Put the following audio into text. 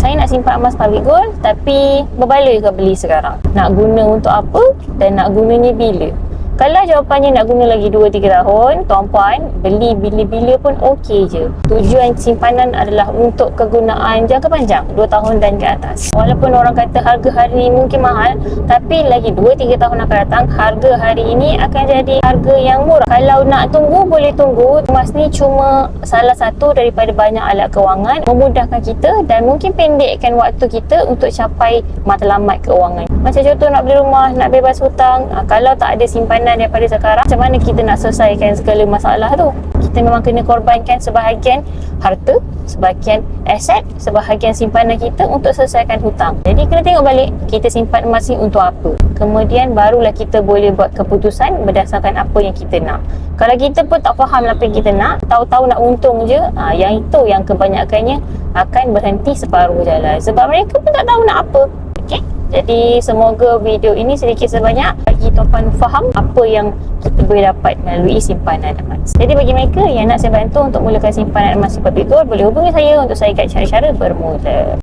Saya nak simpan emas public gold tapi berbaloi ke beli sekarang? Nak guna untuk apa dan nak gunanya bila? Kalau jawapannya nak guna lagi 2-3 tahun, tuan-puan, beli bila-bila pun okey je. Tujuan simpanan adalah untuk kegunaan jangka panjang, 2 tahun dan ke atas. Walaupun orang kata harga hari ini mungkin mahal, tapi lagi 2-3 tahun akan datang, harga hari ini akan jadi harga yang murah. Kalau nak tunggu, boleh tunggu. Emas ni cuma salah satu daripada banyak alat kewangan, memudahkan kita dan mungkin pendekkan waktu kita untuk capai matlamat keuangan. Macam contoh nak beli rumah, nak bebas hutang, kalau tak ada simpanan daripada sekarang, macam mana kita nak selesaikan segala masalah tu? Kita memang kena korbankan sebahagian harta, sebahagian aset, sebahagian simpanan kita untuk selesaikan hutang. Jadi kena tengok balik kita simpan emas ni untuk apa. Kemudian barulah kita boleh buat keputusan berdasarkan apa yang kita nak. Kalau kita pun tak faham apa yang kita nak, tahu-tahu nak untung je, yang itu yang kebanyakannya akan berhenti separuh jalan sebab mereka pun tak tahu nak apa. Okey? Jadi semoga video ini sedikit sebanyak bagi tuan-puan faham apa yang kita boleh dapat melalui simpanan emas. Jadi bagi mereka yang nak saya bantu untuk mulakan simpanan emas di public gold, boleh hubungi saya untuk saya guide cara-cara bermula.